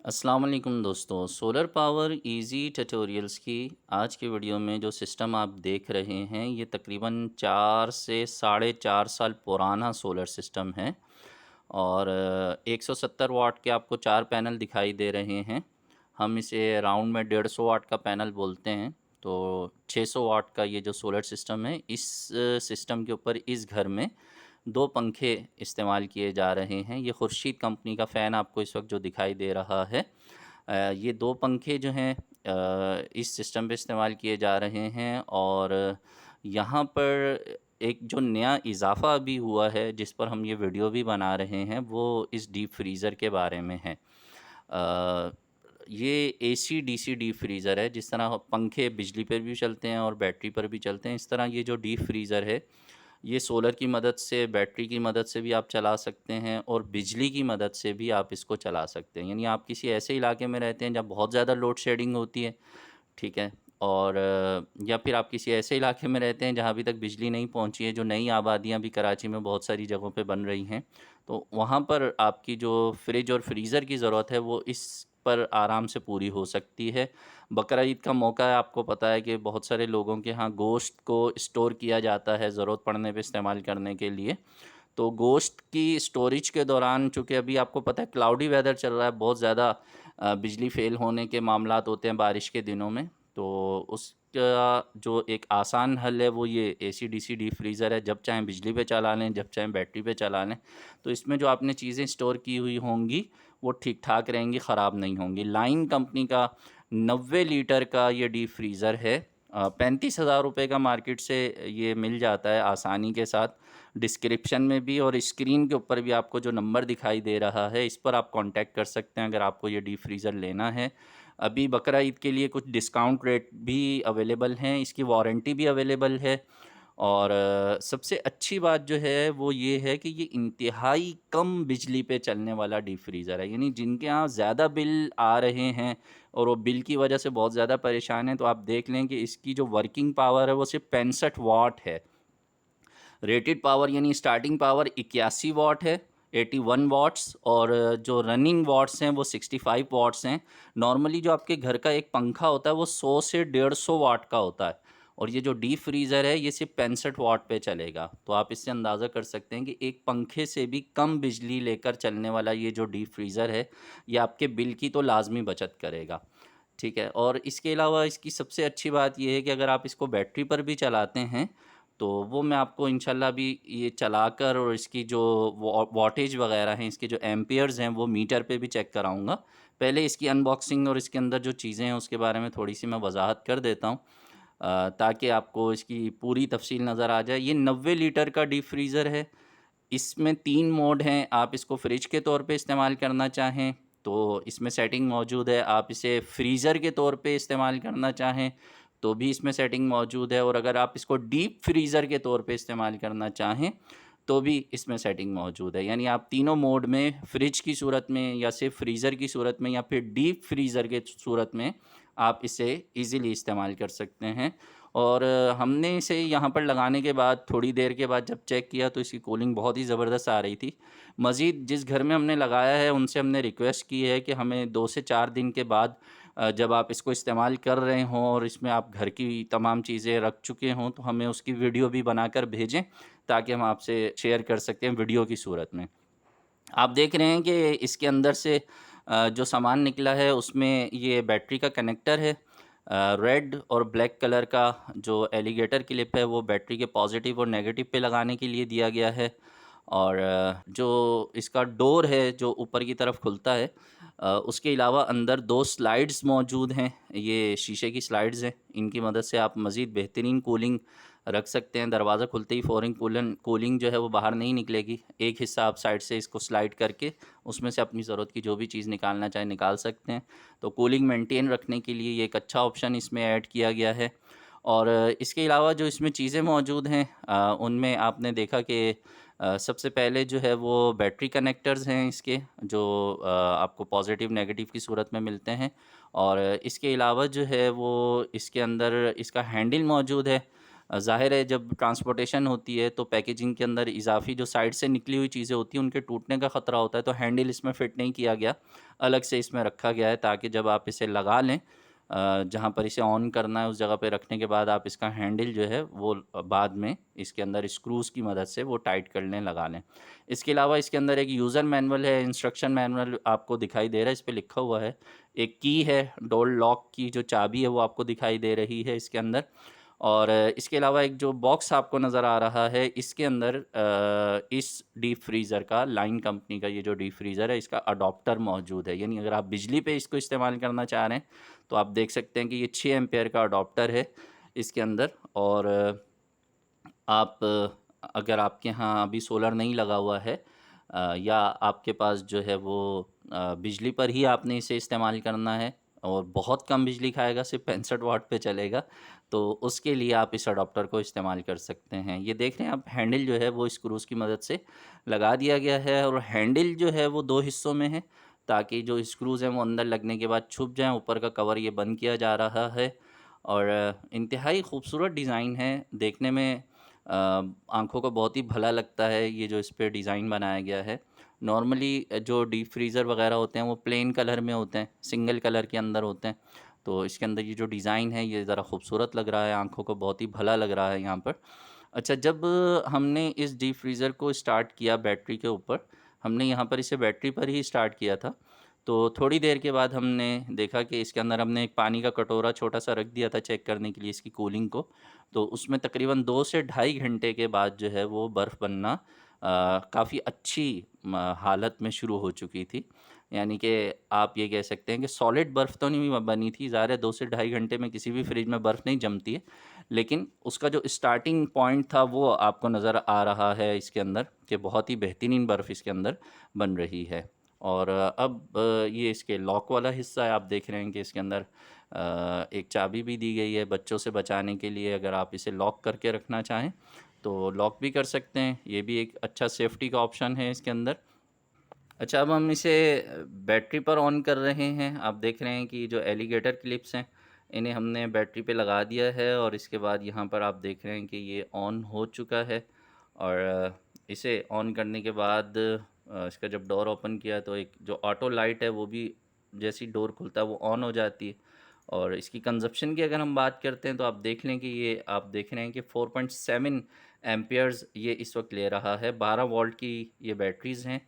अस्सलाम वालेकुम दोस्तों, सोलर पावर इजी ट्यूटोरियल्स की आज की वीडियो में जो सिस्टम आप देख रहे हैं ये तकरीबन 4 से 4.5 साल पुराना सोलर सिस्टम है। और 170 वाट के आपको 4 पैनल दिखाई दे रहे हैं। हम इसे राउंड में 150 वाट का पैनल बोलते हैं। तो 600 वाट का ये जो सोलर सिस्टम है, इस सिस्टम के ऊपर इस घर में 2 पंखे इस्तेमाल किए जा रहे हैं। ये खुर्शीद कंपनी का फ़ैन आपको इस वक्त जो दिखाई दे रहा है, ये 2 पंखे जो हैं इस सिस्टम पे इस्तेमाल किए जा रहे हैं। और यहाँ पर एक जो नया इजाफ़ा अभी हुआ है जिस पर हम ये वीडियो भी बना रहे हैं, वो इस डीप फ्रीज़र के बारे में है। ये एसी डीसी डीप फ्रीज़र है। जिस तरह पंखे बिजली पर भी चलते हैं और बैटरी पर भी चलते हैं, इस तरह ये जो डीप फ्रीज़र है ये सोलर की मदद से, बैटरी की मदद से भी आप चला सकते हैं और बिजली की मदद से भी आप इसको चला सकते हैं। यानी आप किसी ऐसे इलाके में रहते हैं जहाँ बहुत ज़्यादा लोड शेडिंग होती है, ठीक है? और या फिर आप किसी ऐसे इलाके में रहते हैं जहाँ अभी तक बिजली नहीं पहुँची है, जो नई आबादियाँ भी कराची में बहुत सारी जगहों पे बन रही हैं। तो वहाँ पर आपकी जो फ्रिज और फ्रीज़र की ज़रूरत है वो इस पर आराम से पूरी हो सकती है। बकरा ईद का मौका है, आपको पता है कि बहुत सारे लोगों के यहाँ गोश्त को स्टोर किया जाता है ज़रूरत पड़ने पे इस्तेमाल करने के लिए। तो गोश्त की स्टोरेज के दौरान, चूँकि अभी आपको पता है क्लाउडी वेदर चल रहा है, बहुत ज़्यादा बिजली फ़ेल होने के मामलात होते हैं बारिश के दिनों में। तो उसका जो एक आसान हल है वो ये एसी डीसी डीप फ्रीज़र है। जब चाहें बिजली पे चला लें, जब चाहें बैटरी पे चला लें। तो इसमें जो आपने चीज़ें स्टोर की हुई होंगी वो ठीक-ठाक रहेंगी, ख़राब नहीं होंगी। लाइन कंपनी का 90 लीटर का ये डीप फ्रीज़र है। 35,000 रुपये का मार्केट से ये मिल जाता है आसानी के साथ। डिस्क्रिप्शन में भी और स्क्रीन के ऊपर भी आपको जो नंबर दिखाई दे रहा है, इस पर आप कांटेक्ट कर सकते हैं अगर आपको ये डीप फ्रीज़र लेना है। अभी बकरा ईद के लिए कुछ डिस्काउंट रेट भी अवेलेबल हैं, इसकी वारंटी भी अवेलेबल है। और सबसे अच्छी बात जो है वो ये है कि ये इंतहाई कम बिजली पे चलने वाला डीप फ्रीज़र है। यानी जिनके यहाँ ज़्यादा बिल आ रहे हैं और वो बिल की वजह से बहुत ज़्यादा परेशान हैं, तो आप देख लें कि इसकी जो वर्किंग पावर है वो सिर्फ़ 65 वाट है। रेटेड पावर यानी स्टार्टिंग पावर 81 वाट है, 81 वाट्स। और जो रनिंग वाट्स हैं वो 65 वाट्स हैं। नॉर्मली जो आपके घर का एक पंखा होता है वो 100 से 150 वाट का होता है, और ये जो डीप फ्रीज़र है ये सिर्फ 65 वाट पे चलेगा। तो आप इससे अंदाज़ा कर सकते हैं कि एक पंखे से भी कम बिजली लेकर चलने वाला ये जो डीप फ्रीज़र है, ये आपके बिल की तो लाजमी बचत करेगा। ठीक है? और इसके अलावा इसकी सबसे अच्छी बात ये है कि अगर आप इसको बैटरी पर भी चलाते हैं, तो वो मैं आपको इंशाल्लाह अभी ये चलाकर और इसकी जो वॉटेज वगैरह हैं, इसके जो एम्पियर्स हैं, वो मीटर पे भी चेक कराऊँगा। पहले इसकी अनबॉक्सिंग और इसके अंदर जो चीज़ें हैं, उसके बारे में थोड़ी-सी मैं वज़ाहत कर देता हूँ, ताकि आपको इसकी पूरी तफ़सील नज़र आ जाए। ये 90 लीटर का डीप फ्रीज़र है। इसमें 3 मोड हैं। आप इसको फ्रिज के तौर पे इस्तेमाल करना चाहें, तो इसमें सेटिंग मौजूद है। आप इसे फ्रीज़र के तौर पे इस्तेमाल करना चाहें, तो भी इसमें सेटिंग मौजूद है। और अगर आप इसको डीप फ्रीज़र के तौर पे इस्तेमाल करना चाहें, तो भी इसमें सेटिंग मौजूद है। यानी आप तीनों मोड में, फ्रिज की सूरत में या सिर्फ़ फ्रीज़र की सूरत में या फिर डीप फ्रीज़र के सूरत में, आप इसे ईज़िली इस्तेमाल कर सकते हैं। और हमने इसे यहाँ पर लगाने के बाद थोड़ी देर के बाद जब चेक किया तो इसकी कूलिंग बहुत ही ज़बरदस्त आ रही थी। मज़ीद जिस घर में हमने लगाया है उनसे हमने रिक्वेस्ट की है कि हमें 2 से 4 दिन के बाद, जब आप इसको इस्तेमाल कर रहे हों और इसमें आप घर की तमाम चीज़ें रख चुके हों, तो हमें उसकी वीडियो भी बनाकर भेजें, ताकि हम आपसे शेयर कर सकते हैं वीडियो की सूरत में। आप देख रहे हैं कि इसके अंदर से जो सामान निकला है उसमें ये बैटरी का कनेक्टर है। रेड और ब्लैक कलर का जो एलिगेटर क्लिप है वो बैटरी के पॉजिटिव और नेगेटिव पे लगाने के लिए दिया गया है। और जो इसका डोर है जो ऊपर की तरफ खुलता है, उसके अलावा अंदर 2 स्लाइड्स मौजूद हैं। ये शीशे की स्लाइड्स हैं, इनकी मदद से आप मज़ीद बेहतरीन कूलिंग रख सकते हैं। दरवाज़ा खुलते ही फ़ौरन कूलिंग जो है वो बाहर नहीं निकलेगी। एक हिस्सा आप साइड से इसको स्लाइड करके उसमें से अपनी ज़रूरत की जो भी चीज़ निकालना चाहें निकाल सकते हैं। तो कूलिंग मेंटेन रखने के लिए ये एक अच्छा ऑप्शन इसमें ऐड किया गया है। और इसके अलावा जो इसमें चीज़ें मौजूद हैं, उनमें आपने देखा कि सबसे पहले जो है वो बैटरी कनेक्टर्स हैं इसके, जो आपको पॉजिटिव नेगेटिव की सूरत में मिलते हैं। और इसके अलावा जो है वो इसके अंदर इसका हैंडल मौजूद है। ज़ाहिर है जब ट्रांसपोर्टेशन होती है तो पैकेजिंग के अंदर इज़ाफ़ी जो साइड से निकली हुई चीज़ें होती हैं उनके टूटने का ख़तरा होता है, तो हैंडल इसमें फ़िट नहीं किया गया, अलग से इसमें रखा गया है ताकि जब आप इसे लगा लें जहाँ पर इसे ऑन करना है उस जगह पे रखने के बाद आप इसका हैंडल जो है वो बाद में इसके अंदर स्क्रूज़ की मदद से वो टाइट कर लें, लगा लें। इसके अलावा इसके अंदर एक यूज़र मैनुअल है, इंस्ट्रक्शन मैनुअल आपको दिखाई दे रहा है, इस पे लिखा हुआ है। एक की है, डोर लॉक की जो चाबी है वो आपको दिखाई दे रही है इसके अंदर। और इसके अलावा एक जो बॉक्स आपको नज़र आ रहा है, इसके अंदर इस डीप फ्रीज़र का लाइन कंपनी का ये जो डीप फ्रीज़र है, इसका अडॉप्टर मौजूद है। यानी अगर आप बिजली पे इसको इस्तेमाल करना चाह रहे हैं, तो आप देख सकते हैं कि ये 6 एम्पीयर का अडॉप्टर है इसके अंदर। और आप अगर आपके यहाँ अभी सोलर नहीं लगा हुआ है या आपके पास जो है वो बिजली पर ही आपने इसे इस्तेमाल करना है और बहुत कम बिजली खाएगा, सिर्फ 65 वाट पे चलेगा, तो उसके लिए आप इस अडॉप्टर को इस्तेमाल कर सकते हैं। ये देख रहे हैं आप, हैंडल जो है वो स्क्रूज़ की मदद से लगा दिया गया है और हैंडल जो है वो 2 हिस्सों में है ताकि जो स्क्रूज़ हैं वो अंदर लगने के बाद छुप जाएँ। ऊपर का कवर ये बंद किया जा रहा है और इंतहाई खूबसूरत डिज़ाइन है, देखने में आँखों को बहुत ही भला लगता है ये जो इस पे डिज़ाइन बनाया गया है। नॉर्मली जो डीप फ्रीज़र वग़ैरह होते हैं वो प्लेन कलर में होते हैं, सिंगल कलर के अंदर होते हैं। तो इसके अंदर ये जो डिज़ाइन है ये ज़रा खूबसूरत लग रहा है, आँखों को बहुत ही भला लग रहा है यहाँ पर। अच्छा, जब हमने इस डीप फ्रीज़र को स्टार्ट किया बैटरी के ऊपर, हमने यहाँ पर इसे बैटरी पर ही स्टार्ट किया था। तो थोड़ी देर के बाद हमने देखा कि इसके अंदर हमने एक पानी का कटोरा छोटा-सा रख दिया था चेक करने के लिए इसकी कूलिंग को। तो उसमें तकरीबन 2 से ढाई घंटे के बाद जो है वो बर्फ़ बनना काफ़ी अच्छी हालत में शुरू हो चुकी थी। यानी कि आप ये कह सकते हैं कि सॉलिड बर्फ़ तो नहीं बनी थी, ज़ाहिर है 2 से ढाई घंटे में किसी भी फ्रिज में बर्फ़ नहीं जमती है। लेकिन उसका जो स्टार्टिंग पॉइंट था वो आपको नज़र आ रहा है इसके अंदर कि बहुत ही बेहतरीन बर्फ़ इसके अंदर बन रही है। और अब ये इसके लॉक वाला हिस्सा है, आप देख रहे हैं कि इसके अंदर एक चाबी भी दी गई है बच्चों से बचाने के लिए। अगर आप इसे लॉक करके रखना चाहें तो लॉक भी कर सकते हैं, ये भी एक अच्छा सेफ्टी का ऑप्शन है इसके अंदर। अच्छा, अब हम इसे बैटरी पर ऑन कर रहे हैं। आप देख रहे हैं कि जो एलिगेटर क्लिप्स हैं, इन्हें हमने बैटरी पे लगा दिया है और इसके बाद यहाँ पर आप देख रहे हैं कि ये ऑन हो चुका है। और इसे ऑन करने के बाद इसका जब डोर ओपन किया तो एक जो ऑटो लाइट है वो भी जैसे ही डोर खुलता है वो ऑन हो जाती है। और इसकी कंजप्शन की अगर हम बात करते हैं तो आप देख लें कि ये आप देख रहे हैं कि 4.7 एम्पियर्स ये इस वक्त ले रहा है। 12 वोल्ट की ये बैटरीज़ हैं,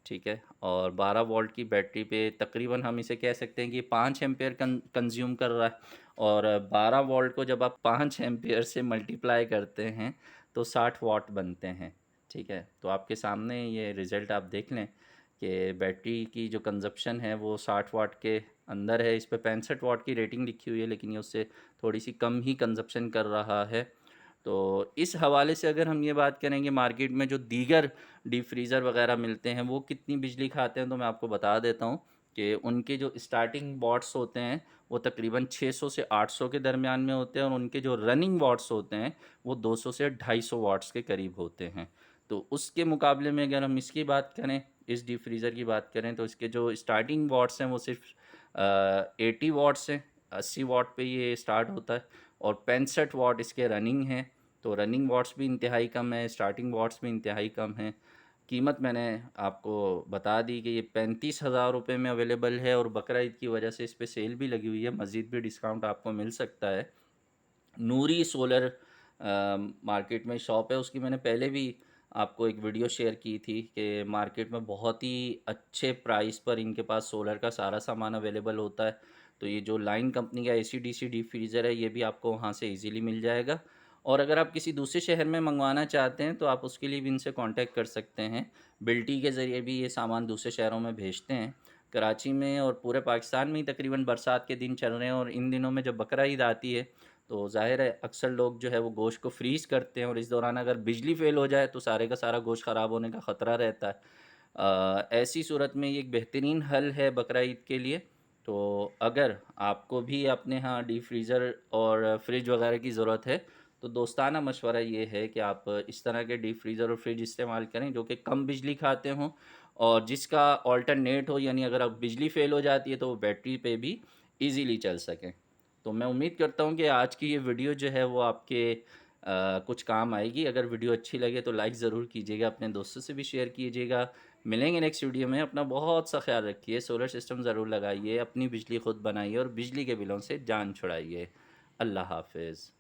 ठीक है। और 12 वोल्ट की बैटरी पे तकरीबन हम इसे कह सकते हैं कि 5 एम्पेयर कंज्यूम कर रहा है। और 12 वोल्ट को जब आप 5 एम्पेयर से मल्टीप्लाई करते हैं तो 60 वाट बनते हैं, ठीक है। तो आपके सामने ये रिज़ल्ट आप देख लें कि बैटरी की जो कंजप्शन है वो 60 वाट के अंदर है। इस पे 65 वाट की रेटिंग लिखी हुई है लेकिन ये उससे थोड़ी सी कम ही कंजप्शन कर रहा है। तो इस हवाले से अगर हम ये बात करें कि मार्केट में जो दीगर डीप फ्रीज़र वगैरह मिलते हैं वो कितनी बिजली खाते हैं, तो मैं आपको बता देता हूँ कि उनके जो स्टार्टिंग वॉट्स होते हैं वो तकरीबन 600 से 800 के दरमियान में होते हैं और उनके जो रनिंग वॉट्स होते हैं वो 200 से 250 वॉट्स के करीब होते हैं। तो उसके मुकाबले में अगर हम इसकी बात करें, इस डीप फ्रीज़र की बात करें, तो इसके जो स्टार्टिंग वॉट्स हैं वो सिर्फ 80 वॉट्स हैं, 80 वॉट पे ये स्टार्ट होता है। और 65 वॉट इसके रनिंग हैं। तो रनिंग वॉट्स भी इंतहाई कम है, स्टार्टिंग वॉट्स भी इंतहाई कम है। कीमत मैंने आपको बता दी कि ये 35,000 रुपये में अवेलेबल है और बकरा ईद की वजह से इस पे सेल भी लगी हुई है, मज़ीद भी डिस्काउंट आपको मिल सकता है। नूरी सोलर मार्केट में शॉप है, उसकी मैंने पहले भी आपको एक वीडियो शेयर की थी कि मार्केट में बहुत ही अच्छे प्राइस पर इनके पास सोलर का सारा सामान अवेलेबल होता है। तो ये जो लाइन कंपनी का एसी-डीसी डीप फ्रीज़र है ये भी आपको वहाँ से इजीली मिल जाएगा। और अगर आप किसी दूसरे शहर में मंगवाना चाहते हैं तो आप उसके लिए भी इनसे कांटेक्ट कर सकते हैं। बिल्टी के ज़रिए भी ये सामान दूसरे शहरों में भेजते हैं। कराची में और पूरे पाकिस्तान में ही तकरीबन बरसात के दिन चल रहे हैं और इन दिनों में जब बकरा ईद आती है तो ज़ाहिर है अक्सर लोग जो है वो गोश्त को फ्रीज़ करते हैं और इस दौरान अगर बिजली फ़ेल हो जाए तो सारे का सारा गोश्त ख़राब होने का ख़तरा रहता है। ऐसी सूरत में ये एक बेहतरीन हल है बकरा ईद के लिए। तो अगर आपको भी अपने यहाँ डीप फ्रीज़र और फ्रिज वगैरह की ज़रूरत है तो दोस्ताना मशवरा ये है कि आप इस तरह के डीप फ्रीज़र और फ्रिज इस्तेमाल करें जो कि कम बिजली खाते हों और जिसका ऑल्टरनेट हो, यानी अगर अब बिजली फ़ेल हो जाती है तो वो बैटरी पे भी ईज़िली चल सकें। तो मैं उम्मीद करता हूँ कि आज की ये वीडियो जो है वो आपके कुछ काम आएगी। अगर वीडियो अच्छी लगे तो लाइक ज़रूर कीजिएगा, अपने दोस्तों से भी शेयर कीजिएगा। मिलेंगे नेक्स्ट वीडियो में, अपना बहुत सा ख्याल रखिए, सोलर सिस्टम ज़रूर लगाइए, अपनी बिजली खुद बनाइए और बिजली के बिलों से जान छुड़ाइए। अल्लाह हाफ़िज़।